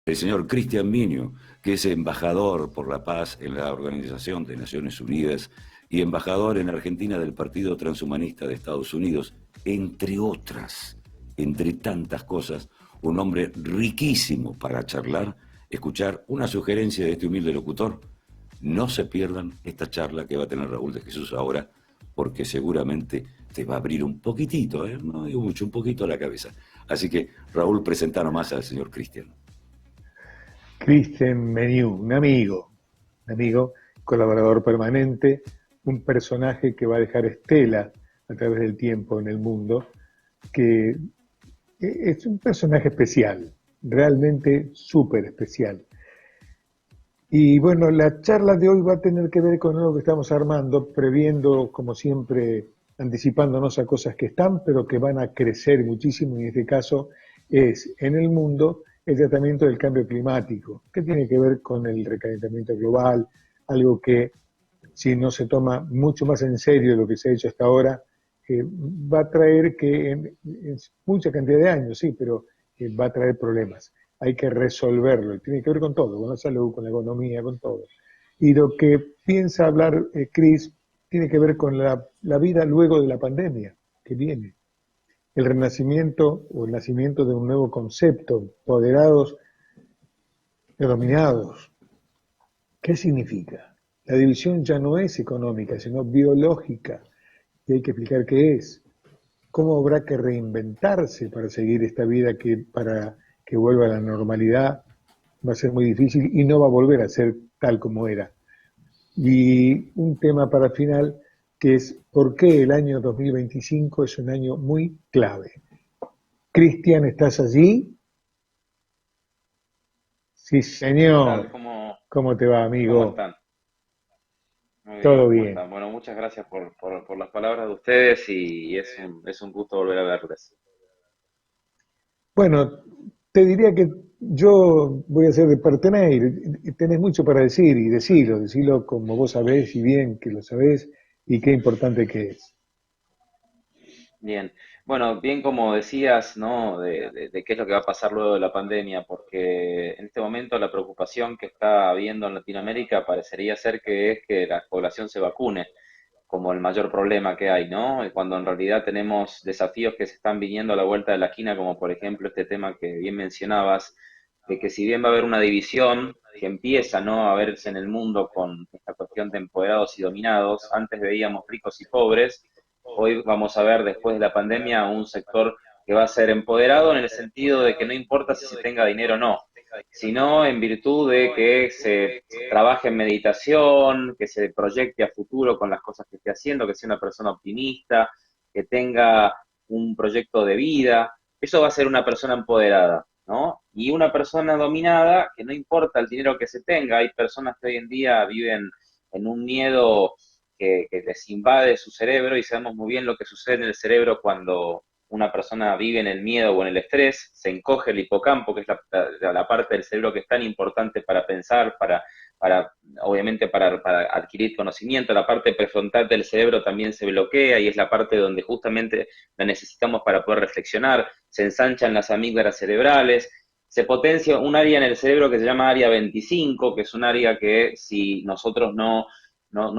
el señor Cristian Miño, que es embajador por la paz en la Organización de Naciones Unidas y embajador en Argentina del Partido Transhumanista de Estados Unidos, entre otras, entre tantas cosas, un hombre riquísimo para charlar, escuchar una sugerencia de este humilde locutor. No se pierdan esta charla que va a tener Raúl de Jesús ahora, porque seguramente te va a abrir un poquitito, no digo mucho, un poquito la cabeza. Así que, Raúl, presenta nomás al señor Cristian. Cristian Meniú, un amigo, colaborador permanente, un personaje que va a dejar estela a través del tiempo en el mundo, que es un personaje especial, realmente súper especial. Y bueno, la charla de hoy va a tener que ver con algo que estamos armando, previendo, como siempre, anticipándonos a cosas que están, pero que van a crecer muchísimo, y en este caso es en el mundo el tratamiento del cambio climático, que tiene que ver con el recalentamiento global, algo que si no se toma mucho más en serio de lo que se ha hecho hasta ahora, va a traer que en mucha cantidad de años, sí, pero va a traer problemas. Hay que resolverlo, tiene que ver con todo, con la salud, con la economía, con todo. Y lo que piensa hablar Chris tiene que ver con la vida luego de la pandemia que viene. El renacimiento o el nacimiento de un nuevo concepto, empoderados y dominados. ¿Qué significa? La división ya no es económica, sino biológica, y hay que explicar qué es. ¿Cómo habrá que reinventarse para seguir esta vida que para que vuelva a la normalidad va a ser muy difícil y no va a volver a ser tal como era? Y un tema para final que es por qué el año 2025 es un año muy clave. Cristian, ¿estás allí? Sí, ¿Qué tal? señor. ¿Cómo te va, ¿Cómo amigo? están? Muy bien, Todo ¿cómo bien. están? Bueno, muchas gracias por las palabras de ustedes y es un gusto volver a verles. Bueno, te diría que yo voy a ser de partener, tenés mucho para decir y decilo como vos sabés y bien que lo sabés y qué importante que es. Bien, bueno, bien como decías, ¿no? De qué es lo que va a pasar luego de la pandemia, porque en este momento la preocupación que está habiendo en Latinoamérica parecería ser que es que la población se vacune como el mayor problema que hay, ¿no? Y cuando en realidad tenemos desafíos que se están viniendo a la vuelta de la esquina, como por ejemplo este tema que bien mencionabas, de que si bien va a haber una división que empieza, ¿no? A verse en el mundo con esta cuestión de empoderados y dominados, antes veíamos ricos y pobres, hoy vamos a ver después de la pandemia un sector que va a ser empoderado en el sentido de que no importa si se tenga dinero o no, sino en virtud de que se trabaje en meditación, que se proyecte a futuro con las cosas que esté haciendo, que sea una persona optimista, que tenga un proyecto de vida. Eso va a ser una persona empoderada, ¿no? Y una persona dominada, que no importa el dinero que se tenga, hay personas que hoy en día viven en un miedo que les invade su cerebro y sabemos muy bien lo que sucede en el cerebro cuando una persona vive en el miedo o en el estrés, se encoge el hipocampo, que es la parte del cerebro que es tan importante para pensar, para obviamente para adquirir conocimiento, la parte prefrontal del cerebro también se bloquea y es la parte donde justamente la necesitamos para poder reflexionar, se ensanchan las amígdalas cerebrales, se potencia un área en el cerebro que se llama área 25, que es un área que si nosotros no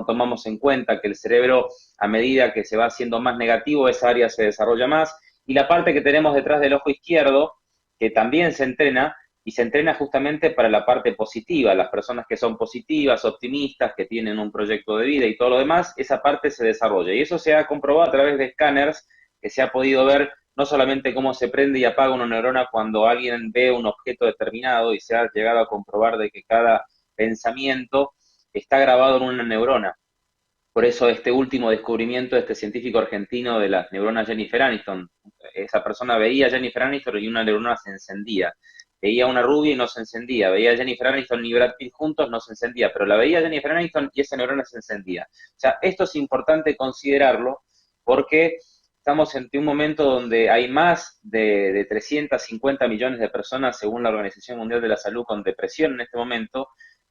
tomamos en cuenta que el cerebro, a medida que se va haciendo más negativo, esa área se desarrolla más. Y la parte que tenemos detrás del ojo izquierdo, que también se entrena, y se entrena justamente para la parte positiva, las personas que son positivas, optimistas, que tienen un proyecto de vida y todo lo demás, esa parte se desarrolla. Y eso se ha comprobado a través de escáneres que se ha podido ver no solamente cómo se prende y apaga una neurona cuando alguien ve un objeto determinado y se ha llegado a comprobar de que cada pensamiento está grabado en una neurona. Por eso este último descubrimiento de este científico argentino de las neuronas Jennifer Aniston, esa persona veía a Jennifer Aniston y una neurona se encendía. Veía a una rubia y no se encendía. Veía a Jennifer Aniston y Brad Pitt juntos, no se encendía. Pero la veía a Jennifer Aniston y esa neurona se encendía. O sea, esto es importante considerarlo porque estamos en un momento donde hay más de 350 millones de personas, según la Organización Mundial de la Salud, con depresión en este momento.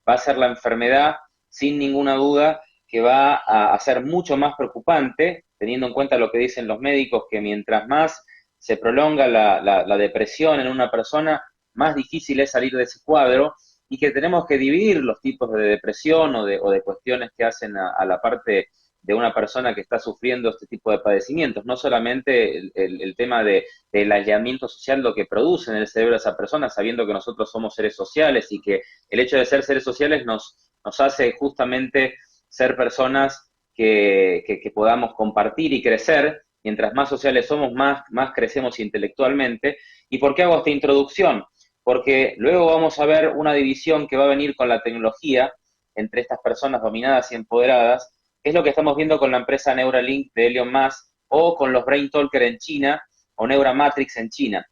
Va a ser la enfermedad, sin ninguna duda, que va a ser mucho más preocupante, teniendo en cuenta lo que dicen los médicos, que mientras más se prolonga la depresión en una persona, más difícil es salir de ese cuadro y que tenemos que dividir los tipos de depresión o de cuestiones que hacen a la parte de una persona que está sufriendo este tipo de padecimientos, no solamente el tema del aislamiento social, lo que produce en el cerebro de esa persona, sabiendo que nosotros somos seres sociales y que el hecho de ser seres sociales nos hace justamente ser personas que podamos compartir y crecer. Mientras más sociales somos, más crecemos intelectualmente. ¿Y por qué hago esta introducción? Porque luego vamos a ver una división que va a venir con la tecnología entre estas personas dominadas y empoderadas, que es lo que estamos viendo con la empresa Neuralink de Elon Musk o con los Brain Talker en China o Neuramatrix en China,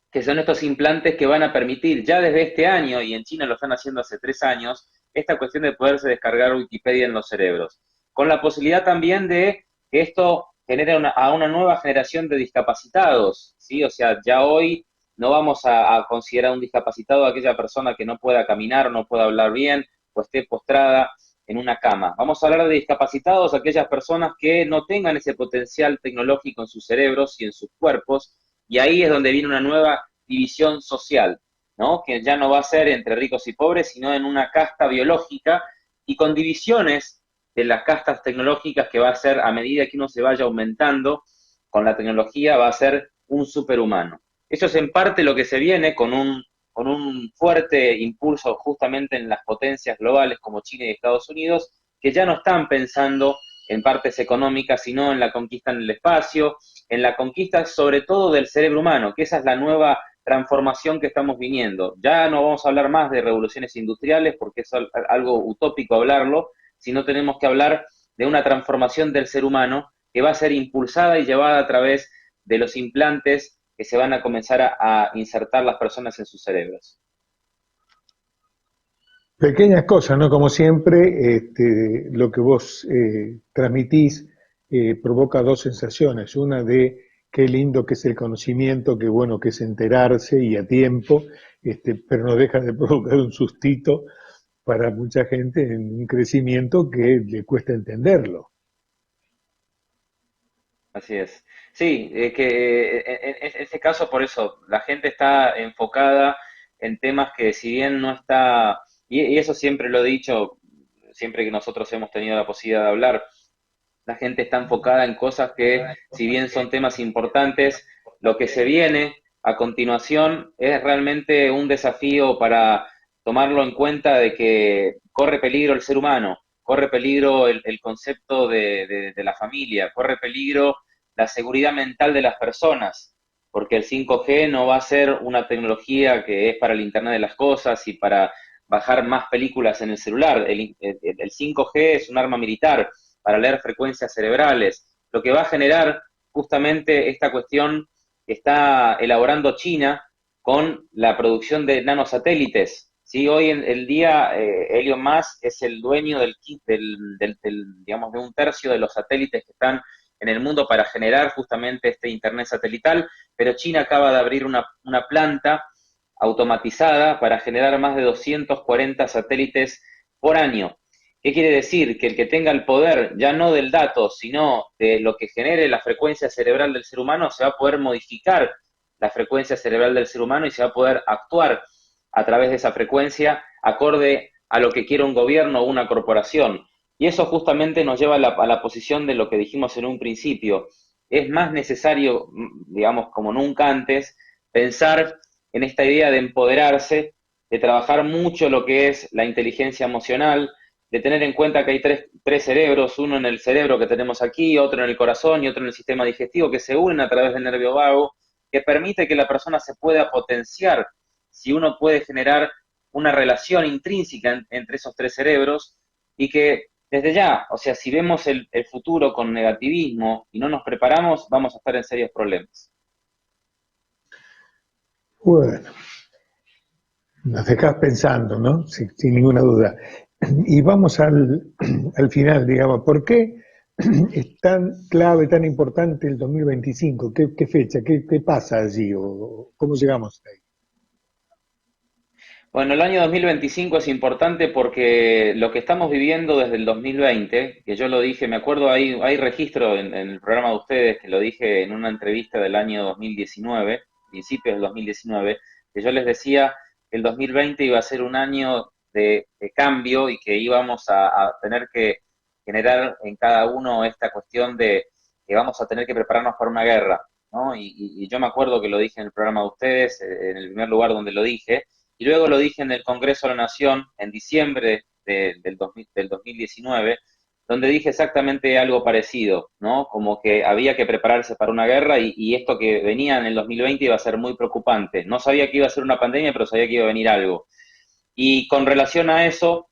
que son estos implantes que van a permitir ya desde este año, y en China lo están haciendo hace 3 años, esta cuestión de poderse descargar Wikipedia en los cerebros, con la posibilidad también de que esto genere a una nueva generación de discapacitados, ¿sí? O sea, ya hoy no vamos a considerar un discapacitado a aquella persona que no pueda caminar, no pueda hablar bien, o esté postrada en una cama. Vamos a hablar de discapacitados, aquellas personas que no tengan ese potencial tecnológico en sus cerebros y en sus cuerpos, y ahí es donde viene una nueva división social, ¿no? Que ya no va a ser entre ricos y pobres, sino en una casta biológica y con divisiones de las castas tecnológicas que va a ser a medida que uno se vaya aumentando con la tecnología, va a ser un superhumano. Eso es en parte lo que se viene con un fuerte impulso justamente en las potencias globales como China y Estados Unidos, que ya no están pensando en partes económicas, sino en la conquista en el espacio, en la conquista sobre todo del cerebro humano, que esa es la nueva transformación que estamos viniendo. Ya no vamos a hablar más de revoluciones industriales porque es algo utópico hablarlo, sino tenemos que hablar de una transformación del ser humano que va a ser impulsada y llevada a través de los implantes que se van a comenzar a insertar las personas en sus cerebros. Pequeñas cosas, ¿no? Como siempre, lo que vos transmitís provoca dos sensaciones. Una de qué lindo que es el conocimiento, qué bueno que es enterarse y a tiempo, pero no deja de provocar un sustito para mucha gente en un crecimiento que le cuesta entenderlo. Así es. Sí, que en este caso por eso la gente está enfocada en temas que si bien no está, y eso siempre lo he dicho, siempre que nosotros hemos tenido la posibilidad de hablar, la gente está enfocada en cosas que si bien son temas importantes, lo que se viene a continuación es realmente un desafío para tomarlo en cuenta de que corre peligro el ser humano, corre peligro el concepto de la familia, corre peligro la seguridad mental de las personas, porque el 5G no va a ser una tecnología que es para el Internet de las Cosas y para bajar más películas en el celular. El 5G es un arma militar para leer frecuencias cerebrales, lo que va a generar justamente esta cuestión que está elaborando China con la producción de nanosatélites. ¿Sí? Hoy en el día Elon Musk es el dueño digamos, de un tercio de los satélites que están en el mundo para generar justamente este Internet satelital, pero China acaba de abrir una planta automatizada para generar más de 240 satélites por año. ¿Qué quiere decir? Que el que tenga el poder, ya no del dato, sino de lo que genere la frecuencia cerebral del ser humano, se va a poder modificar la frecuencia cerebral del ser humano y se va a poder actuar a través de esa frecuencia acorde a lo que quiere un gobierno o una corporación. Y eso justamente nos lleva a la posición de lo que dijimos en un principio. Es más necesario, digamos, como nunca antes, pensar en esta idea de empoderarse, de trabajar mucho lo que es la inteligencia emocional, de tener en cuenta que hay tres cerebros, uno en el cerebro que tenemos aquí, otro en el corazón y otro en el sistema digestivo, que se unen a través del nervio vago, que permite que la persona se pueda potenciar si uno puede generar una relación intrínseca entre esos tres cerebros y que desde ya, o sea, si vemos el futuro con negativismo y no nos preparamos, vamos a estar en serios problemas. Bueno, nos dejás pensando, ¿no? Sin ninguna duda. Y vamos al final, digamos, ¿por qué es tan clave, tan importante el 2025? ¿Qué fecha? ¿Qué pasa allí? ¿O cómo llegamos ahí? Bueno, el año 2025 es importante porque lo que estamos viviendo desde el 2020, que yo lo dije, me acuerdo, hay registro en el programa de ustedes, que lo dije en una entrevista del año 2019, principios del 2019, que yo les decía que el 2020 iba a ser un año de cambio y que íbamos a tener que generar en cada uno esta cuestión de que vamos a tener que prepararnos para una guerra, ¿no? Y yo me acuerdo que lo dije en el programa de ustedes, en el primer lugar donde lo dije, y luego lo dije en el Congreso de la Nación en diciembre del 2019, donde dije exactamente algo parecido, ¿no? Como que había que prepararse para una guerra y esto que venía en el 2020 iba a ser muy preocupante. No sabía que iba a ser una pandemia, pero sabía que iba a venir algo. Y con relación a eso,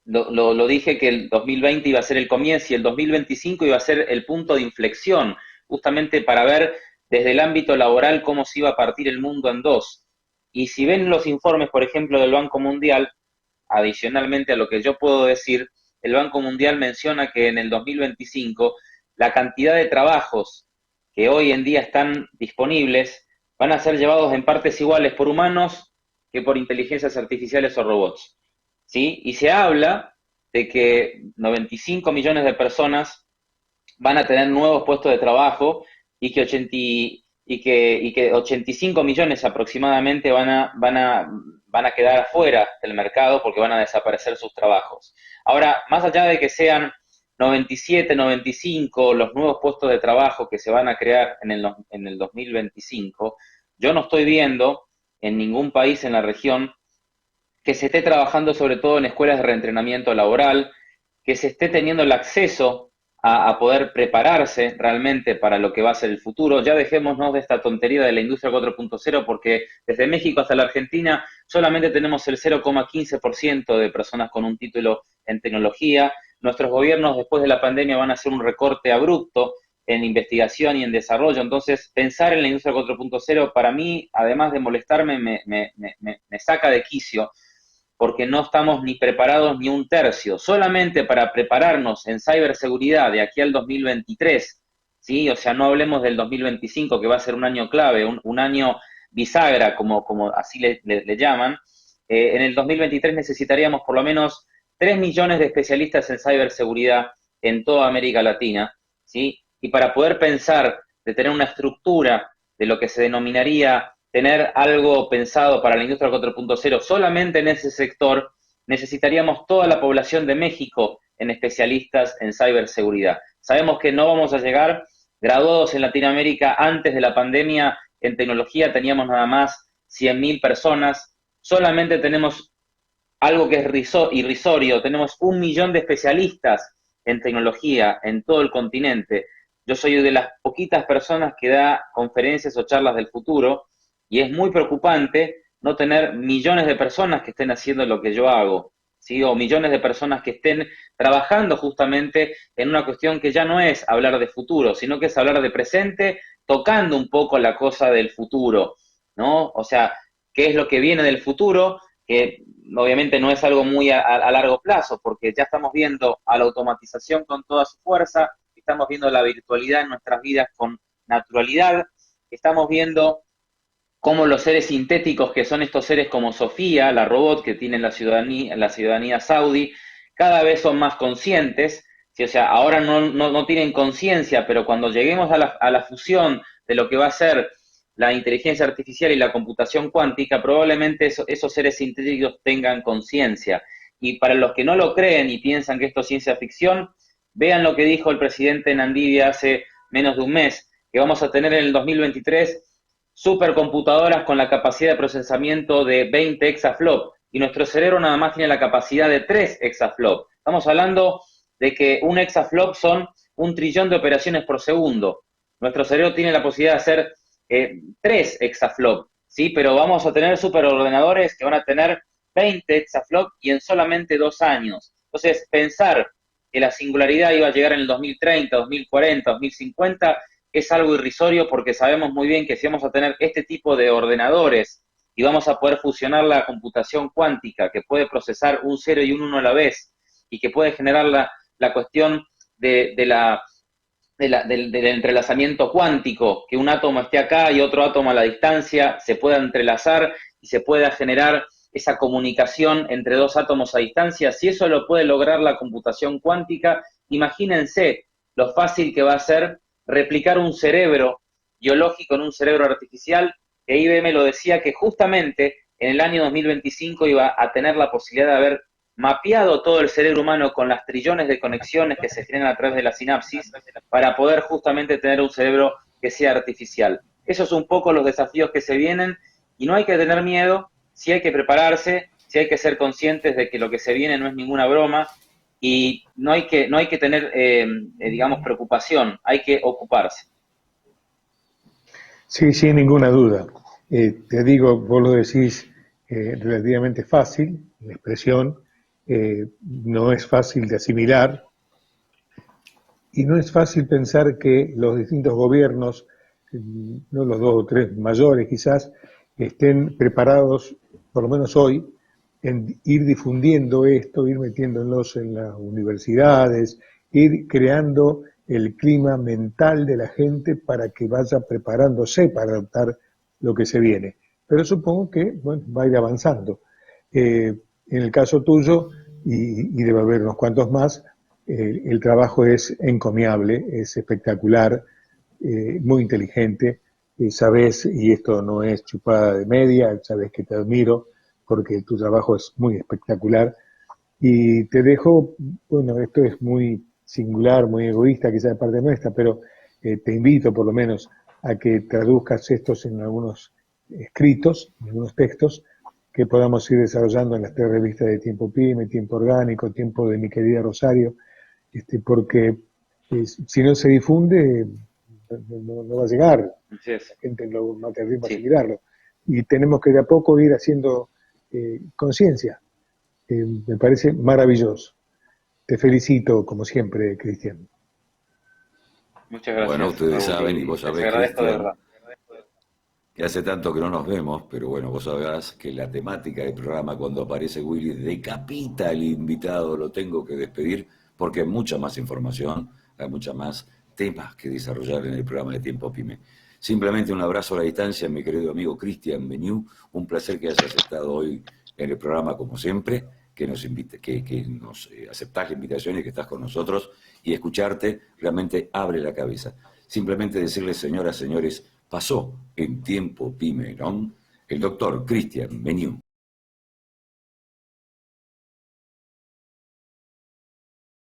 lo dije que el 2020 iba a ser el comienzo y el 2025 iba a ser el punto de inflexión, justamente para ver desde el ámbito laboral cómo se iba a partir el mundo en dos. Y si ven los informes, por ejemplo, del Banco Mundial, adicionalmente a lo que yo puedo decir, el Banco Mundial menciona que en el 2025 la cantidad de trabajos que hoy en día están disponibles van a ser llevados en partes iguales por humanos que por inteligencias artificiales o robots. ¿Sí? Y se habla de que 95 millones de personas van a tener nuevos puestos de trabajo y que 85 millones aproximadamente van a quedar afuera del mercado porque van a desaparecer sus trabajos. Ahora, más allá de que sean 97, 95 los nuevos puestos de trabajo que se van a crear en el 2025, yo no estoy viendo en ningún país en la región que se esté trabajando sobre todo en escuelas de reentrenamiento laboral, que se esté teniendo el acceso a poder prepararse realmente para lo que va a ser el futuro. Ya dejémonos de esta tontería de la industria 4.0 porque desde México hasta la Argentina solamente tenemos el 0,15% de personas con un título en tecnología. Nuestros gobiernos después de la pandemia van a hacer un recorte abrupto en investigación y en desarrollo. Entonces, pensar en la industria 4.0 para mí, además de molestarme, me saca de quicio porque no estamos ni preparados ni un tercio. Solamente para prepararnos en ciberseguridad de aquí al 2023, ¿sí? O sea, no hablemos del 2025, que va a ser un año clave, un año bisagra, como así le llaman. En el 2023 necesitaríamos por lo menos 3 millones de especialistas en ciberseguridad en toda América Latina, ¿sí? Y para poder pensar de tener una estructura de lo que se denominaría tener algo pensado para la industria 4.0 solamente en ese sector, necesitaríamos toda la población de México en especialistas en ciberseguridad. Sabemos que no vamos a llegar graduados en Latinoamérica antes de la pandemia. En tecnología teníamos nada más 100.000 personas, solamente tenemos algo que es irrisorio, tenemos 1 millón de especialistas en tecnología en todo el continente. Yo soy de las poquitas personas que da conferencias o charlas del futuro, y es muy preocupante no tener millones de personas que estén haciendo lo que yo hago, ¿sí? O millones de personas que estén trabajando justamente en una cuestión que ya no es hablar de futuro, sino que es hablar de presente, tocando un poco la cosa del futuro, ¿no? O sea, ¿qué es lo que viene del futuro? Que obviamente no es algo muy a largo plazo, porque ya estamos viendo a la automatización con toda su fuerza, estamos viendo la virtualidad en nuestras vidas con naturalidad, estamos viendo cómo los seres sintéticos, que son estos seres como Sofía, la robot que tiene la ciudadanía saudí, cada vez son más conscientes, ¿sí? O sea, ahora no tienen conciencia, pero cuando lleguemos a la fusión de lo que va a ser la inteligencia artificial y la computación cuántica, probablemente esos seres sintéticos tengan conciencia. Y para los que no lo creen y piensan que esto es ciencia ficción, vean lo que dijo el presidente Nandibia hace menos de un mes, que vamos a tener en el 2023 supercomputadoras con la capacidad de procesamiento de 20 exaflop y nuestro cerebro nada más tiene la capacidad de 3 exaflop. Estamos hablando de que un exaflop son 1 trillón de operaciones por segundo. Nuestro cerebro tiene la posibilidad de hacer 3 exaflop, ¿sí? Pero vamos a tener superordenadores que van a tener 20 exaflop y en solamente 2 años. Entonces, pensar que la singularidad iba a llegar en el 2030, 2040, 2050 es algo irrisorio porque sabemos muy bien que si vamos a tener este tipo de ordenadores y vamos a poder fusionar la computación cuántica que puede procesar un 0 y un 1 a la vez y que puede generar la cuestión del entrelazamiento cuántico, que un átomo esté acá y otro átomo a la distancia se pueda entrelazar y se pueda generar esa comunicación entre dos átomos a distancia. Si eso lo puede lograr la computación cuántica, imagínense lo fácil que va a ser replicar un cerebro biológico en un cerebro artificial que IBM lo decía, que justamente en el año 2025 iba a tener la posibilidad de haber mapeado todo el cerebro humano con las trillones de conexiones que se generan a través de la sinapsis para poder justamente tener un cerebro que sea artificial. Esos son un poco los desafíos que se vienen y no hay que tener miedo, sí hay que prepararse, sí hay que ser conscientes de que lo que se viene no es ninguna broma y no hay que tener, digamos, preocupación, hay que ocuparse. Sí, sin ninguna duda. Te digo, vos lo decís relativamente fácil, la expresión no es fácil de asimilar y no es fácil pensar que los distintos gobiernos, no los dos o tres mayores quizás, estén preparados, por lo menos hoy, en ir difundiendo esto, ir metiéndonos en las universidades, ir creando el clima mental de la gente para que vaya preparándose para adoptar lo que se viene. Pero supongo que bueno, va a ir avanzando. En el caso tuyo, y debe haber unos cuantos más, el trabajo es encomiable, es espectacular, muy inteligente, sabes, y esto no es chupada de media, sabes que te admiro porque tu trabajo es muy espectacular. Y te dejo, bueno, esto es muy singular, muy egoísta quizás de parte nuestra, pero te invito por lo menos a que traduzcas estos en algunos escritos, en algunos textos, que podamos ir desarrollando en las 3 revistas de Tiempo Pyme, Tiempo Orgánico, Tiempo de mi querida Rosario, porque si no se difunde, no va a llegar, Así es. la gente no va a tener tiempo a Sí. asimilarlo. Y tenemos que de a poco ir haciendo conciencia. Me parece maravilloso. Te felicito, como siempre, Cristian. Muchas Bueno, gracias, ustedes Raúl, saben y y vos les sabés, agradezco de Cristian, verdad. que hace tanto que no nos vemos, pero bueno, vos sabrás que la temática del programa cuando aparece Willy decapita al invitado, lo tengo que despedir porque hay mucha más información, hay mucha más temas que desarrollar en el programa de Tiempo Pyme. Simplemente un abrazo a la distancia, mi querido amigo Cristian Beniu, un placer que hayas estado hoy en el programa como siempre, que nos aceptás la invitación y que estás con nosotros y escucharte realmente abre la cabeza. Simplemente decirles, señoras, señores, pasó en Tiempo Pyme, ¿no? El doctor Cristian Beniu.